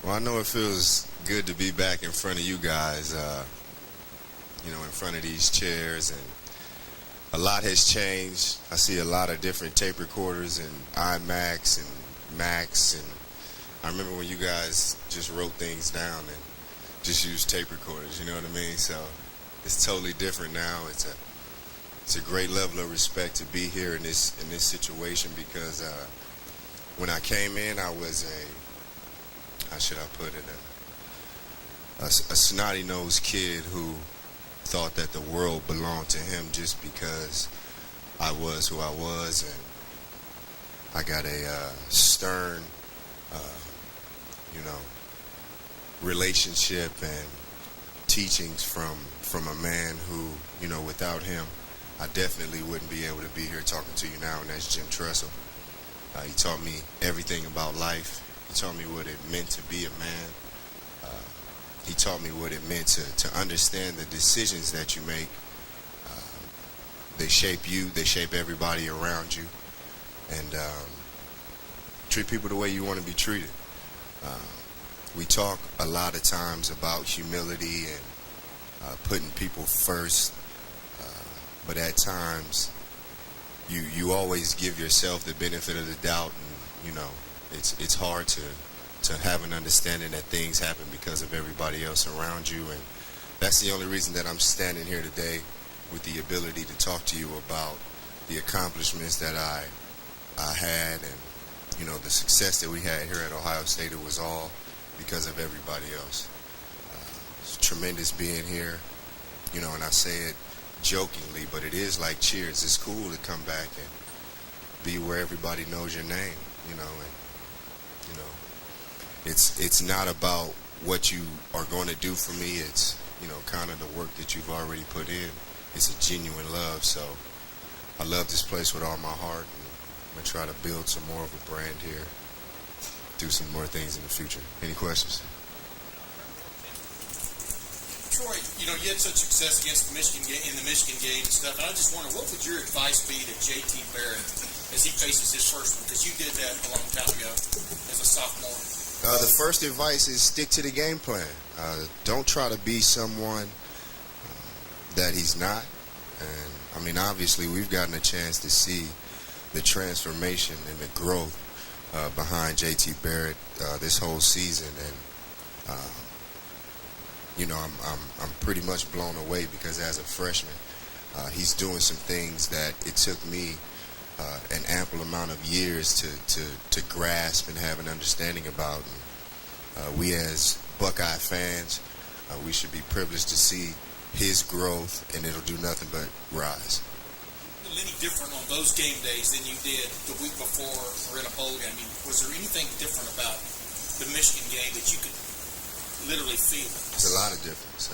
Well, I know it feels good to be back in front of you guys, in front of these chairs, and a lot has changed. I see a lot of different tape recorders and iMacs and Macs, and I remember when you guys just wrote things down and just used tape recorders, you know what I mean? So it's totally different now. It's a great level of respect to be here in this situation because when I came in, I was how should I put it, a snotty-nosed kid who thought that the world belonged to him just because I was who I was, and I got a stern, uh, you know, relationship and teachings from a man who, without him, I definitely wouldn't be able to be here talking to you now, and that's Jim Tressel. He taught me everything about life. He taught me what it meant to be a man. He taught me what it meant to understand the decisions that you make. They shape you. They shape everybody around you. And treat people the way you want to be treated. We talk a lot of times about humility and putting people first. But at times, you always give yourself the benefit of the doubt. And, it's hard to have an understanding that things happen because of everybody else around you. And that's the only reason that I'm standing here today with the ability to talk to you about the accomplishments that I had and, the success that we had here at Ohio State. It was all because of everybody else. It's tremendous being here, and I say it jokingly, but it is like cheers. It's cool to come back and be where everybody knows your name, and it's not about what you are going to do for me. It's, kind of the work that you've already put in. It's a genuine love. So I love this place with all my heart. And I'm going to try to build some more of a brand here, do some more things in the future. Any questions? Troy, you had such success against the Michigan game, in the Michigan game and stuff, and I just wonder, what would your advice be to J.T. Barrett as he faces his first one? Because you did that a long time ago as a sophomore. The first advice is stick to the game plan. Don't try to be someone that he's not. And, obviously, we've gotten a chance to see the transformation and the growth behind J.T. Barrett this whole season. And, I'm pretty much blown away because as a freshman, he's doing some things that it took me an ample amount of years to grasp and have an understanding about. And, we as Buckeye fans, we should be privileged to see his growth, and it'll do nothing but rise. Any different on those game days than you did the week before or in a bowl game? Was there anything different about the Michigan game that you could literally feel? There's a lot of difference.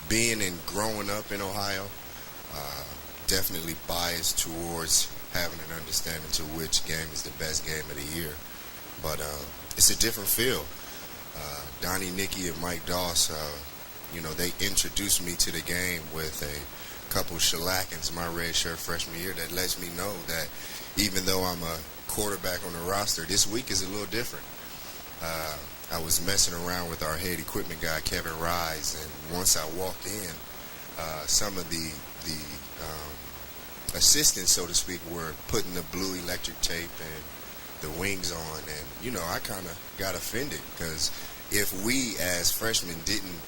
Being and growing up in Ohio, definitely biased towards having an understanding to which game is the best game of the year. But it's a different feel. Donnie, Nicky, and Mike Doss, they introduced me to the game with a couple shellackings my red shirt freshman year that lets me know that even though I'm a quarterback on the roster, this week is a little different. I was messing around with our head equipment guy, Kevin Rise, and once I walked in, some of the assistants, so to speak, were putting the blue electric tape and the wings on, and, I kind of got offended because if we as freshmen didn't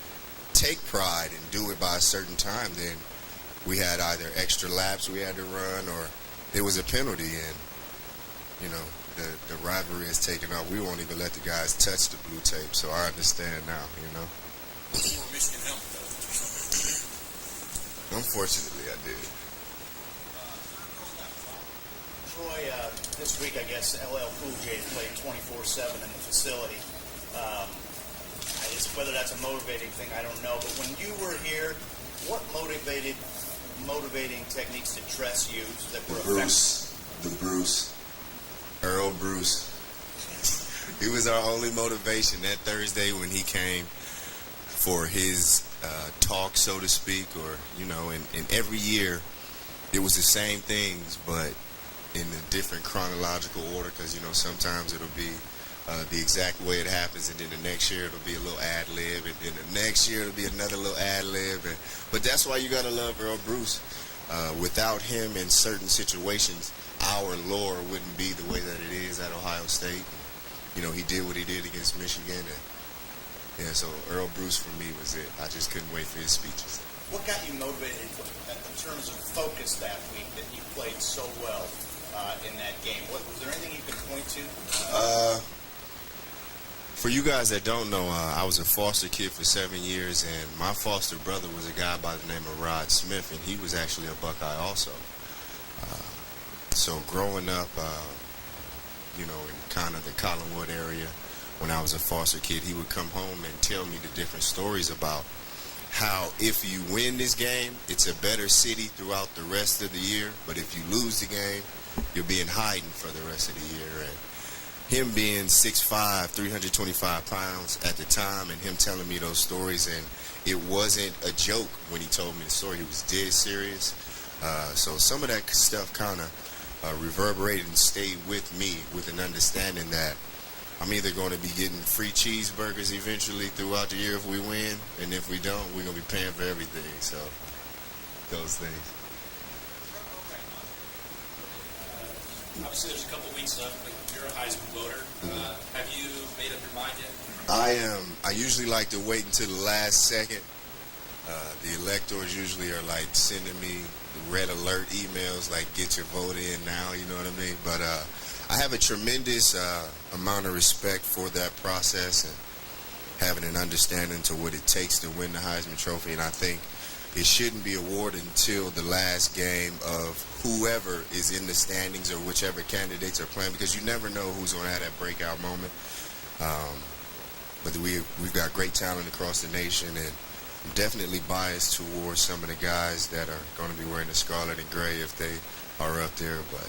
take pride and do it by a certain time, then we had either extra laps we had to run or it was a penalty, and, the rivalry is taken off. We won't even let the guys touch the blue tape, so I understand now, Michigan helmet, though. Unfortunately, I did. Troy, this week, I guess, LL Cool J played 24/7 in the facility. Whether that's a motivating thing, I don't know. But when you were here, what motivating techniques did Tress use that were Bruce. Earl Bruce. He was our only motivation that Thursday when he came for his talk, so to speak, or, and every year it was the same things, but in a different chronological order because, sometimes it'll be the exact way it happens, and then the next year it'll be a little ad lib, and then the next year it'll be another little ad lib. But that's why you gotta love Earl Bruce. Without him in certain situations, our lore wouldn't be the way that it is at Ohio State. You know, he did what he did against Michigan, and yeah, so Earl Bruce for me was it. I just couldn't wait for his speeches. What got you motivated in terms of focus that week that you played so well in that game? Was there anything you could point to? For you guys that don't know, I was a foster kid for 7 years, and my foster brother was a guy by the name of Rod Smith, and he was actually a Buckeye also. So growing up, you know, in kind of the Collinwood area, when I was a foster kid, he would come home and tell me the different stories about how if you win this game, it's a better city throughout the rest of the year, but if you lose the game, you'll be in hiding for the rest of the year. And him being 6'5", 325 pounds at the time, and him telling me those stories, and it wasn't a joke when he told me the story. He was dead serious. So some of that stuff kind of reverberated and stayed with me, with an understanding that I'm either going to be getting free cheeseburgers eventually throughout the year if we win, and if we don't, we're going to be paying for everything. So those things. Obviously, there's a couple weeks left, but you're a Heisman voter. Have you made up your mind yet? I am. I usually like to wait until the last second. The electors usually are like sending me red alert emails, like get your vote in now. You know what I mean? But I have a tremendous amount of respect for that process and having an understanding to what it takes to win the Heisman Trophy. And I think it shouldn't be awarded until the last game of whoever is in the standings or whichever candidates are playing, because you never know who's going to have that breakout moment. But we've got great talent across the nation, and I'm definitely biased towards some of the guys that are going to be wearing the scarlet and gray if they are up there, but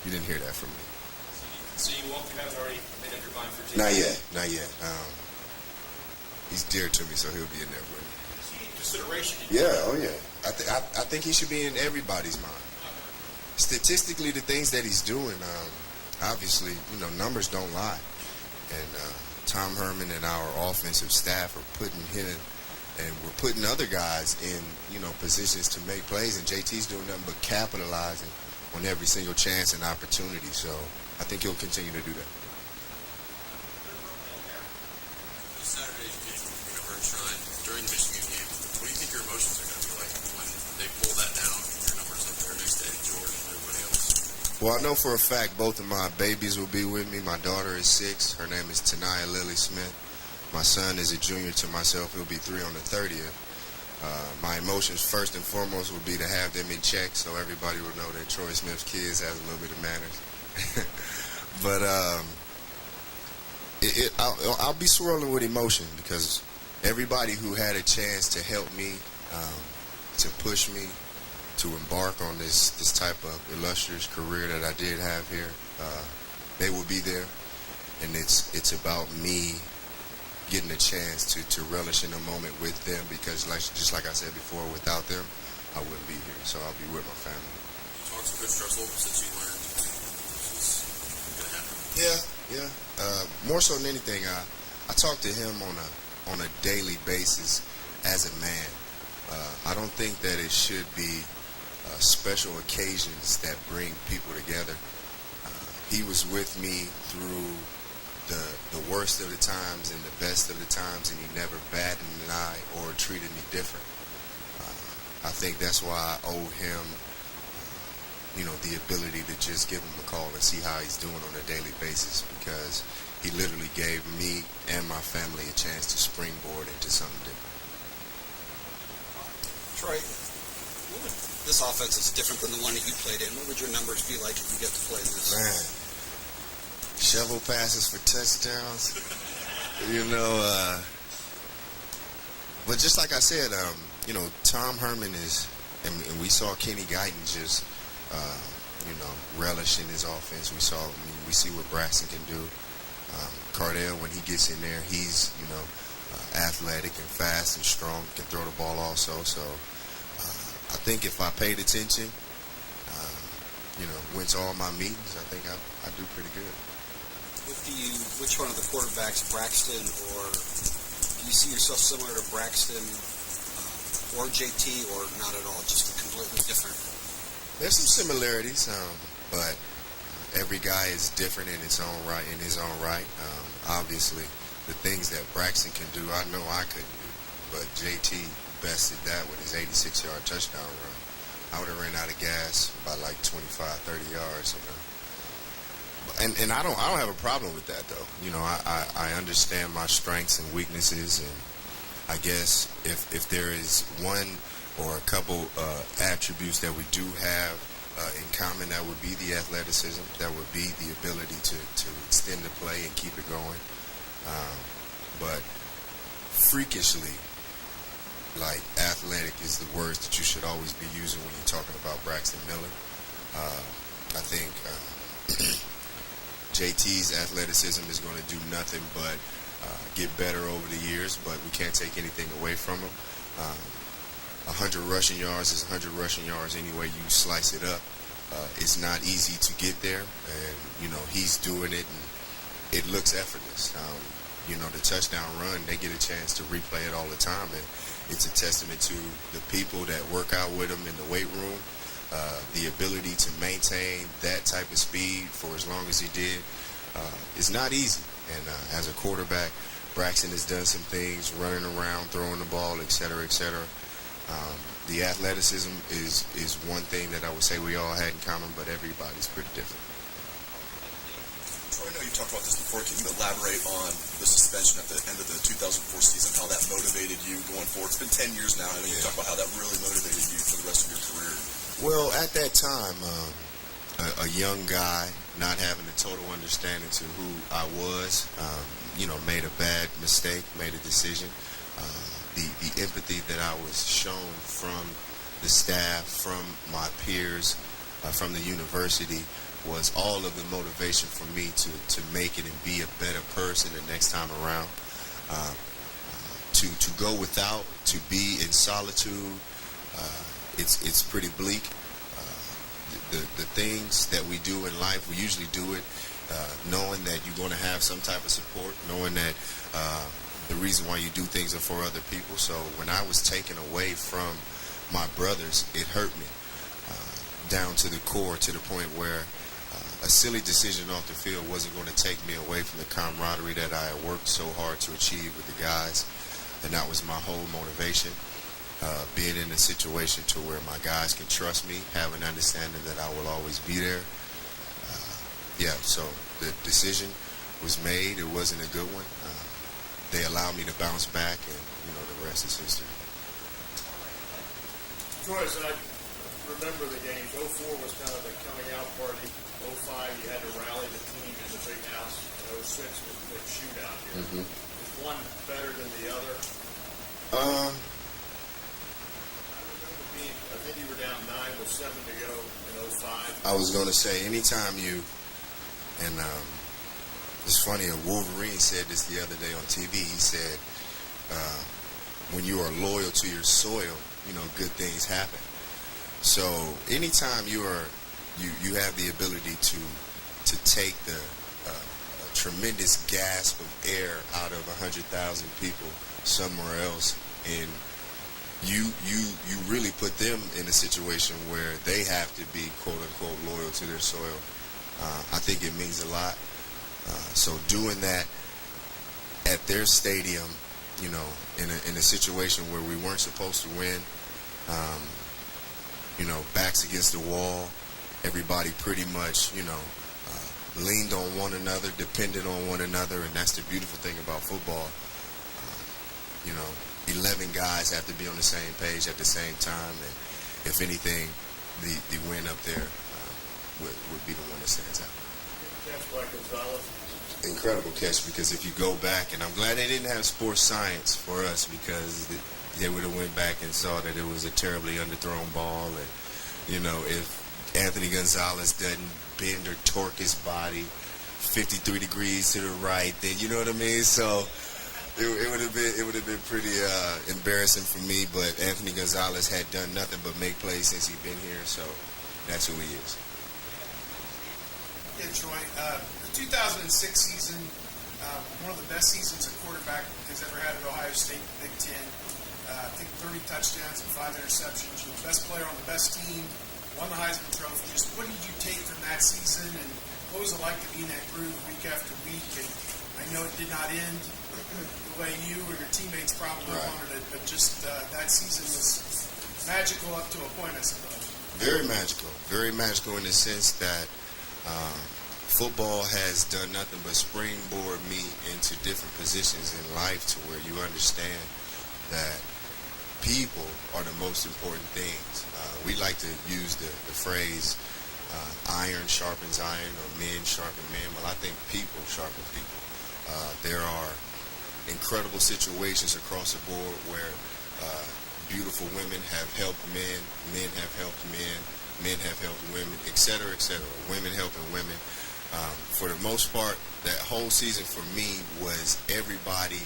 you didn't hear that from me. So you haven't already made up your mind for JT? Not yet. He's dear to me, so he'll be in there with me. Consideration. Yeah, oh yeah. I think he should be in everybody's mind. Statistically, the things that he's doing, obviously, you know, numbers don't lie. And Tom Herman and our offensive staff are putting him and we're putting other guys in, you know, positions to make plays, and JT's doing nothing but capitalizing on every single chance and opportunity. So I think he'll continue to do that. Saturday's game, Hard Shrine, during the Michigan game, what do you think your emotions are going to be like when they pull that down, your numbers up there next to Eddie George and everybody else? Well, I know for a fact both of my babies will be with me. My daughter is 6. Her name is Tanaya Lily Smith. My son is a junior to myself. He'll be 3 on the 30th. My emotions, first and foremost, will be to have them in check so everybody will know that Troy Smith's kids has a little bit of manners. But I'll be swirling with emotion because everybody who had a chance to help me, to push me, to embark on this type of illustrious career that I did have here, they will be there. And it's about me getting a chance to relish in a moment with them, because just like I said before, without them, I wouldn't be here. So I'll be with my family. You talked to Coach Dressel since you learned this was going to happen? Yeah. More so than anything, I talk to him on a daily basis as a man. I don't think that it should be special occasions that bring people together. He was with me through the worst of the times and the best of the times, and he never batted an eye or treated me different. I think that's why I owe him, you know, the ability to just give him a call and see how he's doing on a daily basis, because he literally gave me and my family a chance to springboard into something different. Troy, this offense is different than the one that you played in. What would your numbers be like if you get to play this? Man, shovel passes for touchdowns, you know. But just like I said, you know, Tom Herman is, and we saw Kenny Guyton just, you know, relish in his offense. We see what Braxton can do. Cardell, when he gets in there, he's, you know, athletic and fast and strong, can throw the ball also. So I think if I paid attention, you know, went to all my meetings, I think I do pretty good. Which one of the quarterbacks, Braxton, or do you see yourself similar to Braxton or JT, or not at all, just completely different? There's some similarities, but every guy is different in its own right. Obviously, the things that Braxton can do, I know I couldn't do, but JT bested that with his 86-yard touchdown run. I would have ran out of gas by like 25, 30 yards, And I don't have a problem with that, though. I understand my strengths and weaknesses, and I guess if there is one or a couple attributes that we do have in common, that would be the athleticism, that would be the ability to extend the play and keep it going. But freakishly, like, athletic is the words that you should always be using when you're talking about Braxton Miller. I think JT's athleticism is going to do nothing but get better over the years, but we can't take anything away from him. 100 rushing yards is 100 rushing yards any way you slice it up. It's not easy to get there, and, he's doing it, and it looks effortless. The touchdown run, they get a chance to replay it all the time, and it's a testament to the people that work out with him in the weight room. The ability to maintain that type of speed for as long as he did is not easy. And as a quarterback, Braxton has done some things, running around, throwing the ball, et cetera, et cetera. The athleticism is one thing that I would say we all had in common, but everybody's pretty different. Troy, I know you talked about this before. Can you elaborate on the suspension at the end of the 2004 season, how that motivated you going forward? It's been 10 years now. I know you talked about how that really motivated you for the rest of your career. Well, at that time, a young guy, not having a total understanding to who I was, made a bad mistake, made a decision. The empathy that I was shown from the staff, from my peers, from the university, was all of the motivation for me to make it and be a better person the next time around. To go without, to be in solitude, it's pretty bleak. The things that we do in life, we usually do it knowing that you're going to have some type of support, knowing that the reason why you do things are for other people. So when I was taken away from my brothers, it hurt me down to the core, to the point where a silly decision off the field wasn't going to take me away from the camaraderie that I had worked so hard to achieve with the guys. And that was my whole motivation. Being in a situation to where my guys can trust me, have an understanding that I will always be there. So the decision was made. It wasn't a good one. They allowed me to bounce back, and, the rest is history. Troy, I remember the games. 04 was kind of the coming out party. 05, you had to rally the team in the big house. 06 was a big shootout here. Mm-hmm. Is one better than the other? I think you were down 9 with 7 to go in 05. I was going to say, anytime you, and it's funny, a Wolverine said this the other day on TV. He said, when you are loyal to your soil, good things happen. So anytime you have the ability to take the tremendous gasp of air out of 100,000 people somewhere else, and you really put them in a situation where they have to be, quote unquote, loyal to their soil. I think it means a lot. So doing that at their stadium, in a situation where we weren't supposed to win, backs against the wall, everybody pretty much, leaned on one another, depended on one another, and that's the beautiful thing about football. 11 guys have to be on the same page at the same time, and if anything, the win up there would be the one that stands out. Catch by Gonzalez. Incredible catch, because if you go back, and I'm glad they didn't have sports science for us, because they would have went back and saw that it was a terribly underthrown ball, and if Anthony Gonzalez doesn't bend or torque his body 53 degrees to the right, then you know what I mean. So it would have been pretty embarrassing for me. But Anthony Gonzalez had done nothing but make plays since he'd been here, so that's who he is. Yeah, Troy, 2006 season, one of the best seasons a quarterback has ever had at Ohio State Big Ten. I think 30 touchdowns and 5 interceptions. You're the best player on the best team. Won the Heisman Trophy. Just what did you take from that season, and what was it like to be in that groove week after week? And I know it did not end the way you or your teammates probably wanted it, but just that season was magical up to a point, I suppose. Very magical in the sense that football has done nothing but springboard me into different positions in life to where you understand that people are the most important things. We like to use the phrase iron sharpens iron or men sharpen men. Well, I think people sharpen people. There are incredible situations across the board where beautiful women have helped men, men have helped men, men have helped women, etc., etc. Women helping women. For the most part, that whole season for me was everybody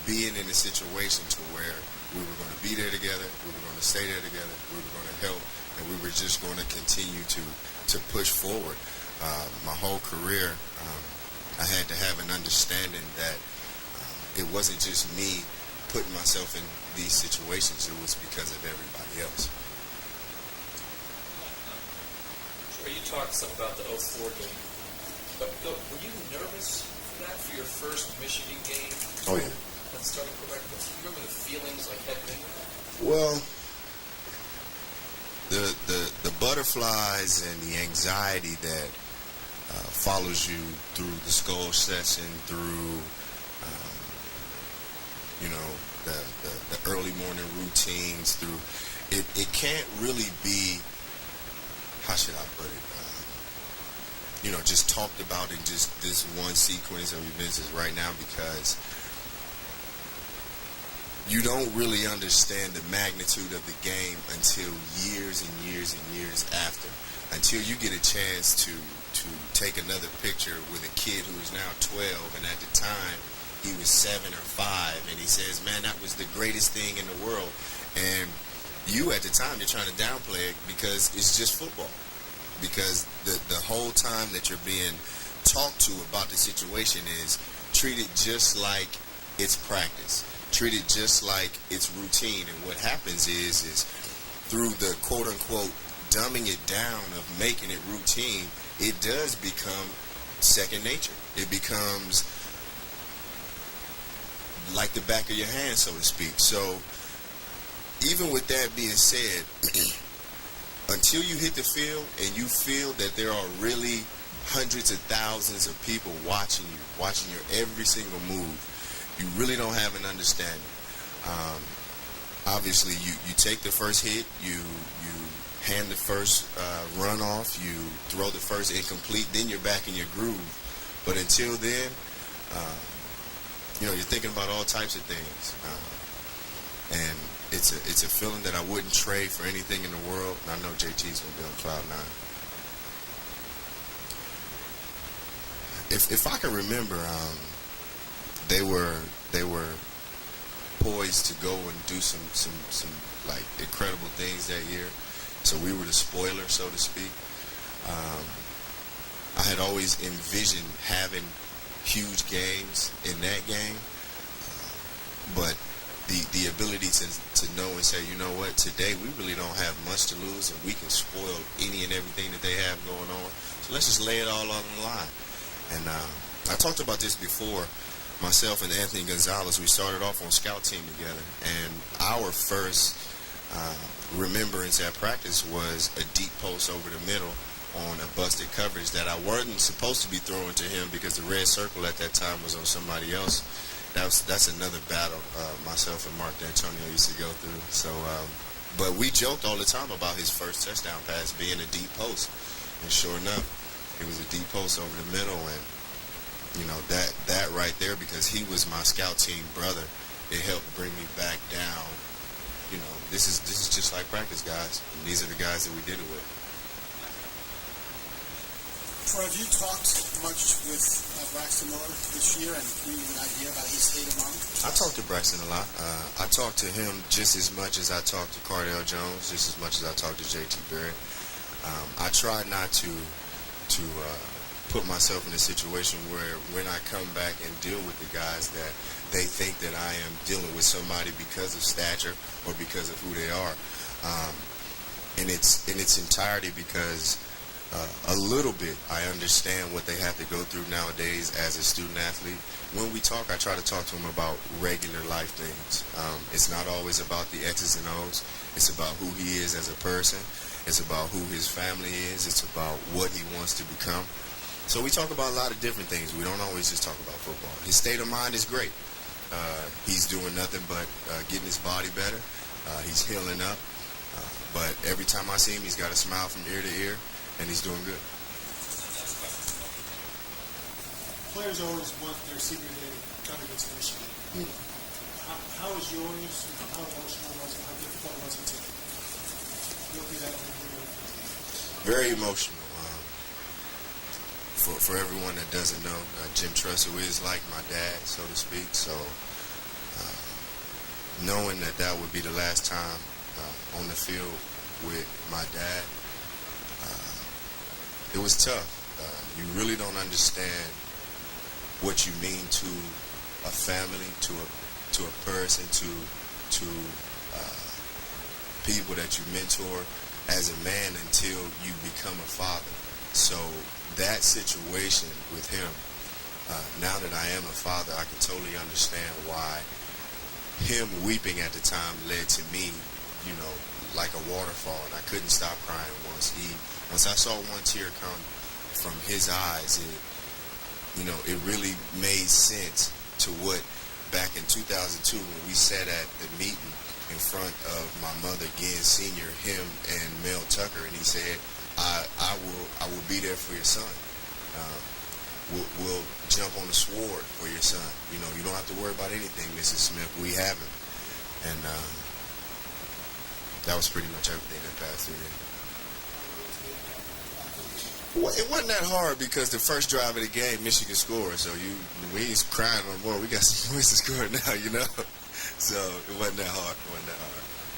being in a situation to where we were going to be there together, we were going to stay there together, we were going to help, and we were just going to continue to push forward. My whole career, I had to have an understanding that it wasn't just me putting myself in these situations, it was because of everybody else. Troy, you talked some about the 04 game, but were you nervous for that, for your first Michigan game? Oh, yeah. Let's start with correct. Do you remember the feelings like heading into that? Well, the butterflies and the anxiety that follows you through the skull session, through the early morning routines, through it can't really be, how should I put it, just talked about in just this one sequence of events right now, because you don't really understand the magnitude of the game until years and years and years after, until you get a chance to take another picture with a kid who is now 12, and at the time he was 7 or 5, and he says, man, that was the greatest thing in the world. And you at the time, you're trying to downplay it because it's just football. Because the whole time that you're being talked to about the situation is treat it just like it's practice. Treat it just like it's routine. And what happens is through the quote-unquote dumbing it down of making it routine, it does become second nature. It becomes like the back of your hand, so to speak. So even with that being said, until you hit the field and you feel that there are really hundreds of thousands of people watching your every single move, you really don't have an understanding. Obviously, you take the first hit, you hand the first run off, you throw the first incomplete, then you're back in your groove. But until then, you're thinking about all types of things. And it's a feeling that I wouldn't trade for anything in the world. And I know JT's going to be on cloud nine. If I can remember, they were poised to go and do some like incredible things that year. So we were the spoiler, so to speak. I had always envisioned having huge games in that game, but the ability to know and say, you know what, today we really don't have much to lose, and we can spoil any and everything that they have going on. So let's just lay it all on the line. And I talked about this before. Myself and Anthony Gonzalez, we started off on scout team together, and our first remembrance at practice was a deep post over the middle on a busted coverage that I wasn't supposed to be throwing to him because the red circle at that time was on somebody else. That's another battle myself and Mark D'Antonio used to go through. So, but we joked all the time about his first touchdown pass being a deep post, and sure enough, it was a deep post over the middle. And that right there, because he was my scout team brother, it helped bring me back down. This is just like practice, guys. And these are the guys that we did it with. Troy, have you talked much with Braxton Miller this year, and can you give an idea about his state of mind? I talked to Braxton a lot. I talked to him just as much as I talked to Cardell Jones, just as much as I talked to JT Barrett. I try not to put myself in a situation where when I come back and deal with the guys that they think that I am dealing with somebody because of stature or because of who they are. In its entirety, because a little bit I understand what they have to go through nowadays as a student athlete. When we talk, I try to talk to them about regular life things. It's not always about the X's and O's. It's about who he is as a person. It's about who his family is. It's about what he wants to become. So we talk about a lot of different things. We don't always just talk about football. His state of mind is great. He's doing nothing but getting his body better. He's healing up. But every time I see him, he's got a smile from ear to ear, and he's doing good. Players always want their senior day to come against Michigan. How was yours? How emotional was it? How difficult was it to go through that? Very emotional. For everyone that doesn't know, Jim Tressel is like my dad, so to speak. So knowing that would be the last time on the field with my dad, it was tough. You really don't understand what you mean to a family, to a person, to people that you mentor as a man until you become a father. So that situation with him, now that I am a father, I can totally understand why him weeping at the time led to me, like a waterfall, and I couldn't stop crying once I saw one tear come from his eyes. It really made sense to what back in 2002 when we sat at the meeting in front of my mother, Ginn Sr., him and Mel Tucker, and he said, I will be there for your son. We'll jump on the sword for your son. You don't have to worry about anything, Mrs. Smith. We have him. And that was pretty much everything that passed through there. Well, it wasn't that hard because the first drive of the game, Michigan scored. So we ain't crying no more. We got some points to score now, So it wasn't that hard.